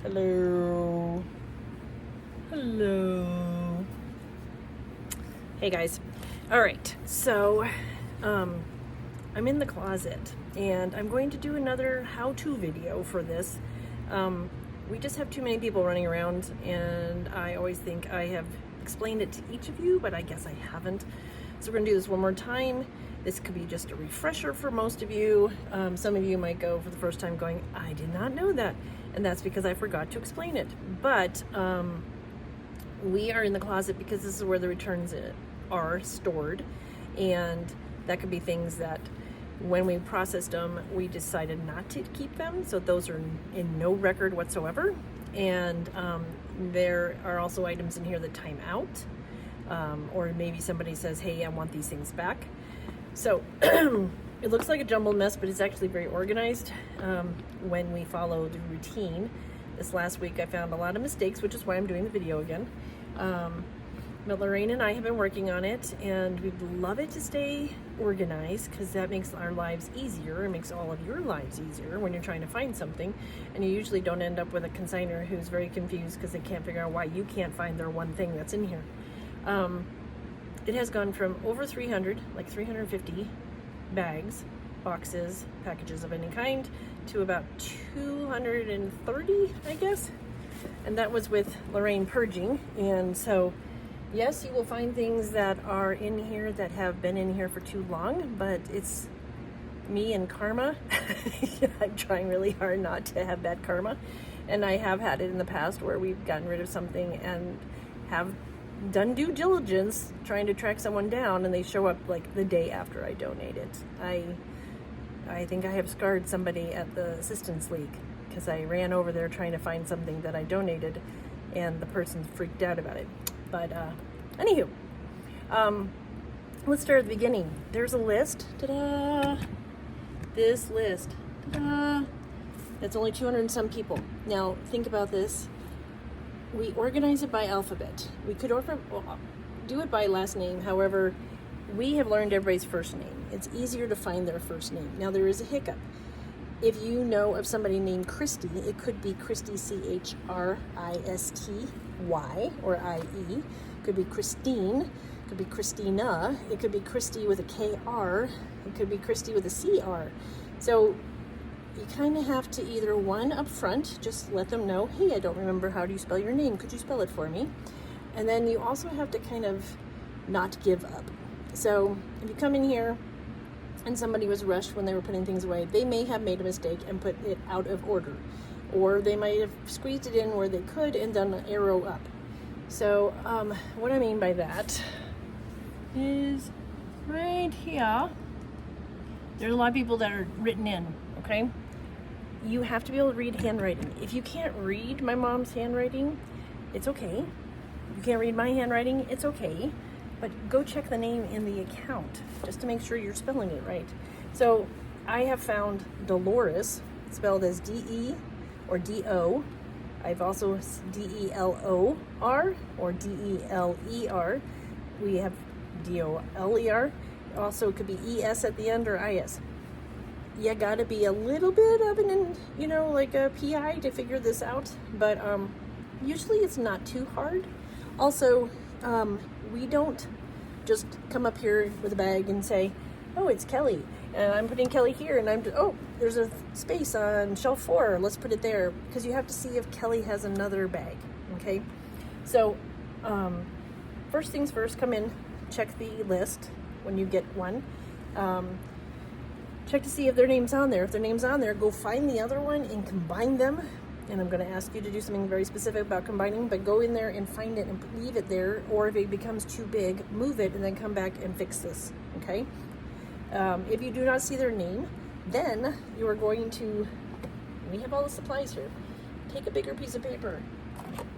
Hello. Hello. Hey guys. All right. So, I'm in the closet and I'm going to do another how-to video for this. We just have too many people running around and I always think I have explained it to each of you, but I guess I haven't. So we're gonna do this one more time. This could be just a refresher for most of you. Some of you might go for the first time going, I did not know that. And that's because I forgot to explain it. But we are in the closet because this is where the returns are stored. And that could be things that when we processed them, we decided not to keep them. So those are in no record whatsoever. And there are also items in here that time out. Or maybe somebody says, hey, I want these things back. So it looks like a jumbled mess, but it's actually very organized when we follow the routine. This last week I found a lot of mistakes, which is why I'm doing the video again. But Lorraine and I have been working on it, and we'd love it to stay organized because that makes our lives easier. It makes all of your lives easier when you're trying to find something, and you usually don't end up with a consignor who's very confused because they can't figure out why you can't find their one thing that's in here. It has gone from over 300, like 350 bags, boxes, packages of any kind, to about 230, I guess. And that was with Lorraine purging. And so, yes, you will find things that are in here that have been in here for too long, but it's me and karma. I'm trying really hard not to have bad karma. And I have had it in the past where we've gotten rid of something and have done due diligence trying to track someone down, and they show up like the day after I donate it. I think I have scarred somebody at the Assistance League because I ran over there trying to find something that I donated, and the person freaked out about it. But anywho, let's start at the beginning. There's a list. Ta-da! This list. Ta-da! That's only 200 and some people. Now think about this. We organize it by alphabet. We could do it by last name. However, we have learned everybody's first name. It's easier to find their first name. Now, there is a hiccup. If you know of somebody named Christy, it could be Christy, Christy, or I-E. It could be Christine. It could be Christina. It could be Christy with a K-R. It could be Christy with a C-R. So you kind of have to either, one, up front, just let them know, hey, I don't remember how do you spell your name. Could you spell it for me? And then you also have to kind of not give up. So if you come in here and somebody was rushed when they were putting things away, they may have made a mistake and put it out of order. Or they might have squeezed it in where they could and done an arrow up. So what I mean by that is right here, there's a lot of people that are written in, okay? You have to be able to read handwriting. If you can't read my mom's handwriting, it's okay. If you can't read my handwriting, it's okay. But go check the name in the account just to make sure you're spelling it right. So I have found Dolores, spelled as D-E or D-O. I've also D-E-L-O-R or D-E-L-E-R. We have D-O-L-E-R. Also, it could be E-S at the end or I-S. You gotta be a little bit of an, like a PI to figure this out, but usually it's not too hard. Also, we don't just come up here with a bag and say, oh, it's Kelly, and I'm putting Kelly here, and there's a space on shelf 4, let's put it there, because you have to see if Kelly has another bag, okay? So, first things first, come in, check the list when you get one. Check to see if their name's on there. If their name's on there, go find the other one and combine them. And I'm going to ask you to do something very specific about combining, but go in there and find it and leave it there. Or if it becomes too big, move it and then come back and fix this, okay? If you do not see their name, then you are going to, we have all the supplies here. Take a bigger piece of paper.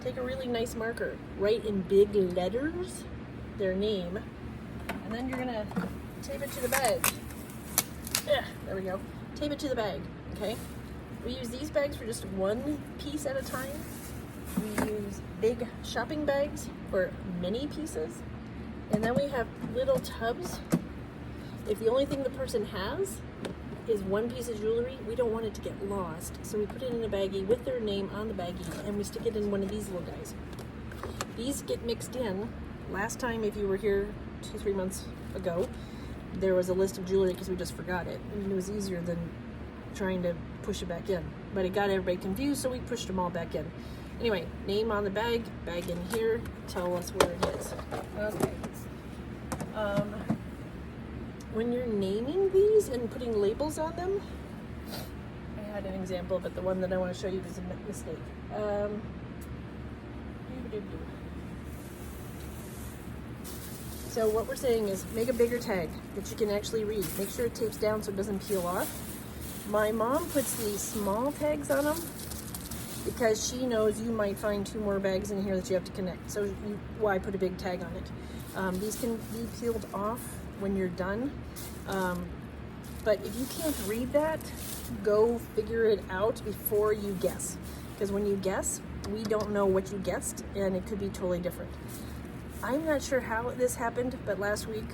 Take a really nice marker. Write in big letters their name. And then you're going to tape it to the bag. Yeah, there we go. Tape it to the bag, okay? We use these bags for just one piece at a time. We use big shopping bags for many pieces. And then we have little tubs. If the only thing the person has is one piece of jewelry, we don't want it to get lost. So we put it in a baggie with their name on the baggie, and we stick it in one of these little guys. These get mixed in. Last time, if you were here 2-3 months ago, there was a list of jewelry because we just forgot it. And it was easier than trying to push it back in. But it got everybody confused, so we pushed them all back in. Anyway, name on the bag in here, tell us where it is. Okay. When you're naming these and putting labels on them, I had an example, but the one that I want to show you is a mistake. So what we're saying is make a bigger tag that you can actually read. Make sure it tapes down so it doesn't peel off. My mom puts these small tags on them because she knows you might find 2 more bags in here that you have to connect. So why put a big tag on it? These can be peeled off when you're done. But if you can't read that, go figure it out before you guess. Because when you guess, we don't know what you guessed, and it could be totally different. I'm not sure how this happened, but last week,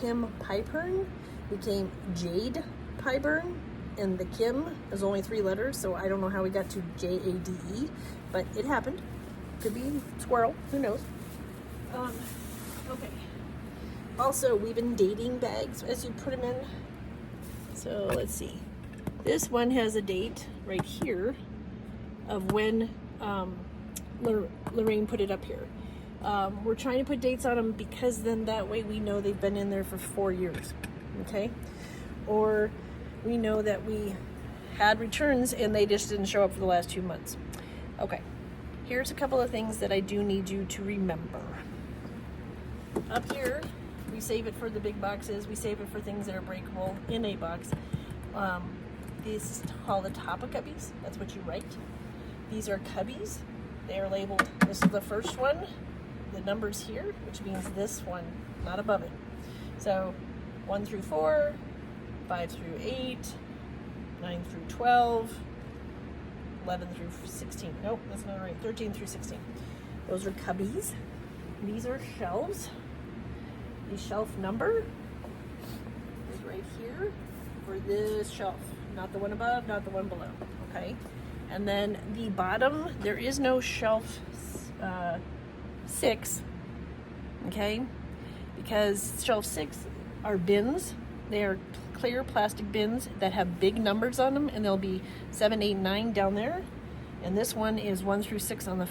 Kim Pyburn became Jade Pyburn, and the Kim is only 3 letters, so I don't know how we got to Jade, but it happened. Could be squirrel, who knows? Okay. Also, we've been dating bags as you put them in. So let's see. This one has a date right here of when Lorraine put it up here. We're trying to put dates on them because then that way we know they've been in there for 4 years, okay? Or we know that we had returns and they just didn't show up for the last 2 months. Okay, here's a couple of things that I do need you to remember. Up here, we save it for the big boxes. We save it for things that are breakable in a box. These is called the top of cubbies. That's what you write. These are cubbies. They are labeled, this is the first one. The number's here, which means this one, not above it. So 1 through 4, 5 through 8, 9 through 12, 11 through 16. Nope, that's not right. 13 through 16. Those are cubbies. These are shelves. The shelf number is right here for this shelf. Not the one above, not the one below, okay? And then the bottom, there is no shelf 6, okay? Because shelf 6 are bins. They are clear plastic bins that have big numbers on them, and there'll be 7, 8, 9 down there. And this one is 1 through 6 on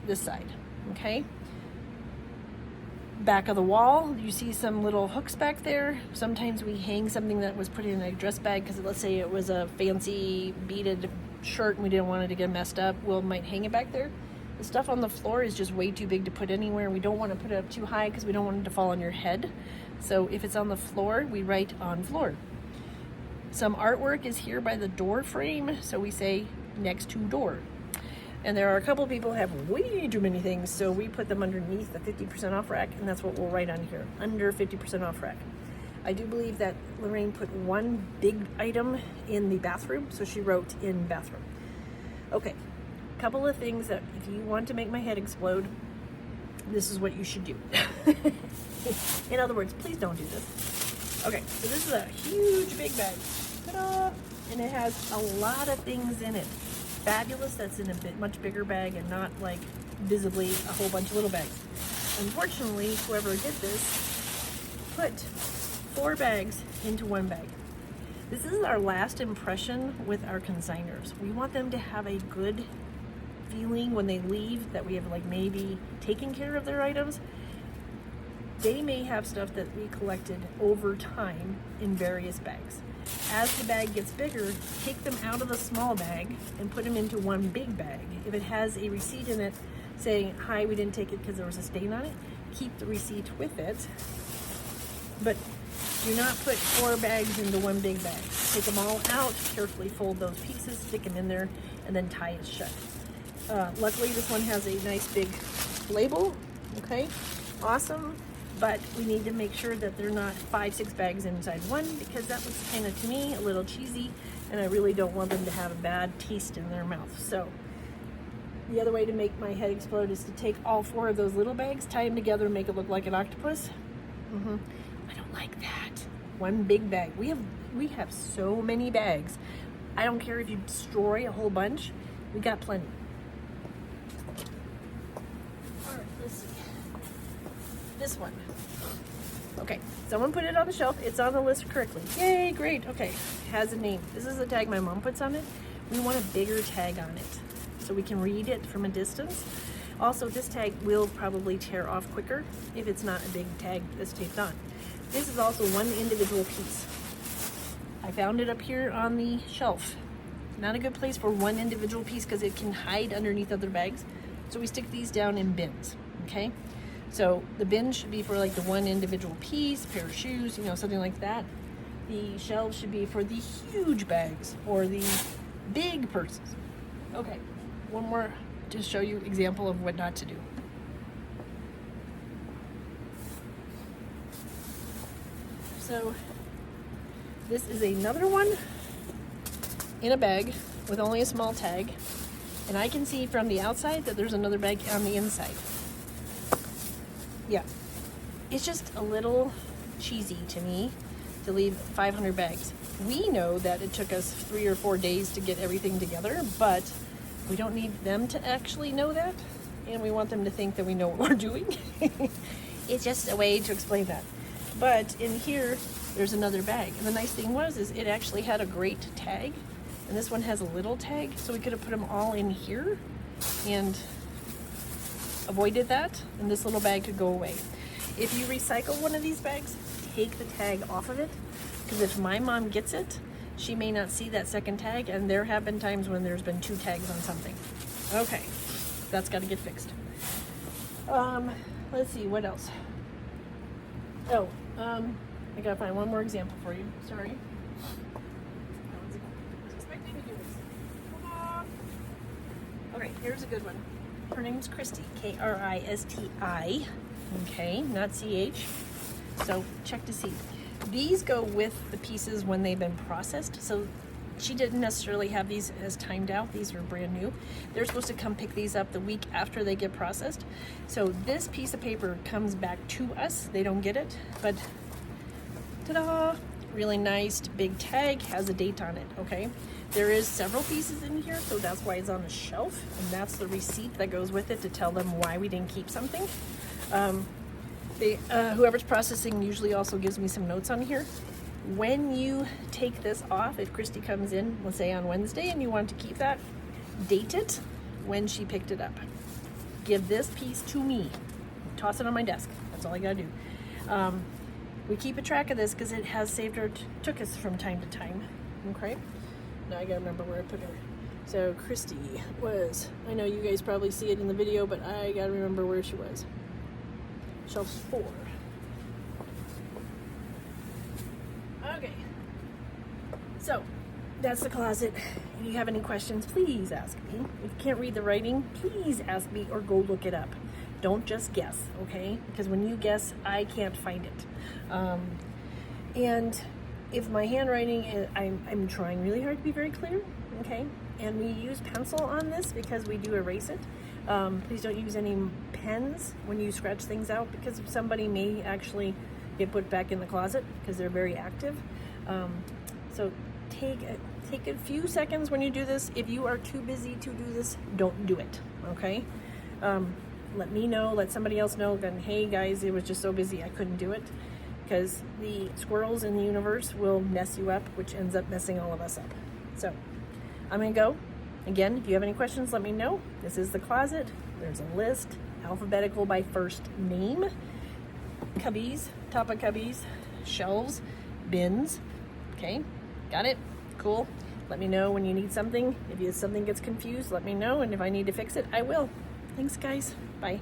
this side, okay? Back of the wall, you see some little hooks back there. Sometimes we hang something that was put in a dress bag because let's say it was a fancy beaded shirt and we didn't want it to get messed up. We might hang it back there. The stuff on the floor is just way too big to put anywhere. We don't want to put it up too high because we don't want it to fall on your head. So if it's on the floor, we write on floor. Some artwork is here by the door frame, so we say next to door. And there are a couple people who have way too many things, so we put them underneath the 50% off rack, and that's what we'll write on here, under 50% off rack. I do believe that Lorraine put one big item in the bathroom, so she wrote in bathroom. Okay, couple of things that if you want to make my head explode, this is what you should do. In other words, please don't do this. Okay, so this is a huge big bag. Ta-da! And it has a lot of things in it. Fabulous, that's in a much bigger bag and not like visibly a whole bunch of little bags. Unfortunately, whoever did this put 4 bags into 1 bag. This is our last impression with our consigners. We want them to have a good feeling when they leave that we have like maybe taken care of their items. They may have stuff that we collected over time in various bags. As the bag gets bigger, take them out of the small bag and put them into one big bag. If it has a receipt in it saying, hi, we didn't take it because there was a stain on it, keep the receipt with it. But do not put 4 bags into one big bag. Take them all out, carefully fold those pieces, stick them in there, and then tie it shut. Luckily, this one has a nice big label, okay? Awesome. But we need to make sure that they're not 5, 6 bags inside one, because that looks kind of, to me, a little cheesy, and I really don't want them to have a bad taste in their mouth. So the other way to make my head explode is to take all 4 of those little bags, tie them together, and make it look like an octopus. I don't like that. One big bag. We have We have so many bags. I don't care if you destroy a whole bunch. We got plenty. All right, let's see. This one. Okay, someone put it on the shelf. It's on the list correctly. Yay, great. Okay, has a name. This is the tag my mom puts on it. We want a bigger tag on it so we can read it from a distance. Also, this tag will probably tear off quicker if it's not a big tag that's taped on. This is also one individual piece. I found it up here on the shelf. Not a good place for one individual piece because it can hide underneath other bags. So we stick these down in bins, okay? So the bin should be for like the one individual piece, pair of shoes, you know, something like that. The shelves should be for the huge bags or the big purses. Okay, one more to show you example of what not to do. So this is another one in a bag with only a small tag, and I can see from the outside that there's another bag on the inside. Yeah, it's just a little cheesy to me to leave 500 bags. We know that it took us 3 or 4 days to get everything together, but we don't need them to actually know that, and we want them to think that we know what we're doing. It's just a way to explain that. But in here, there's another bag. And the nice thing is it actually had a great tag, and this one has a little tag, so we could have put them all in here and avoided that, and this little bag could go away. If you recycle one of these bags, take the tag off of it, because if my mom gets it, she may not see that second tag, and there have been times when there's been 2 tags on something. Okay, that's got to get fixed. Let's see, what else? Oh, I gotta find one more example for you. Sorry. I was expecting to do this. Come on. Okay, here's a good one. Her name's Kristi, Kristi. Okay, not CH. So check to see. These go with the pieces when they've been processed. So she didn't necessarily have these as timed out. These are brand new. They're supposed to come pick these up the week after they get processed. So this piece of paper comes back to us. They don't get it, but ta-da! Really nice big tag, has a date on it, okay? There is several pieces in here, so that's why it's on the shelf, and that's the receipt that goes with it to tell them why we didn't keep something. Whoever's processing usually also gives me some notes on here. When you take this off, if Kristi comes in, let's say on Wednesday, and you want to keep that, date it when she picked it up. Give this piece to me. Toss it on my desk. That's all I gotta do. We keep a track of this because it has saved her, took us from time to time. Okay? Now I gotta remember where I put her. So Kristi was, I know you guys probably see it in the video, but I gotta remember where she was. Shelf 4. Okay. So that's the closet. If you have any questions, please ask me. If you can't read the writing, please ask me or go look it up. Don't just guess, okay? Because when you guess, I can't find it. And if my handwriting is, I'm trying really hard to be very clear, okay? And we use pencil on this because we do erase it. Please don't use any pens when you scratch things out, because somebody may actually get put back in the closet because they're very active. So take a few seconds when you do this. If you are too busy to do this, don't do it, okay? Let me know, let somebody else know, then hey guys, it was just so busy I couldn't do it, because the squirrels in the universe will mess you up, which ends up messing all of us up. So I'm gonna go. Again, if you have any questions, let me know. This is the closet. There's a list, alphabetical by first name, cubbies, top of cubbies, shelves, bins. Okay, got it? Cool. Let me know when you need something. If something gets confused, let me know, and if I need to fix it, I will. Thanks, guys. Bye.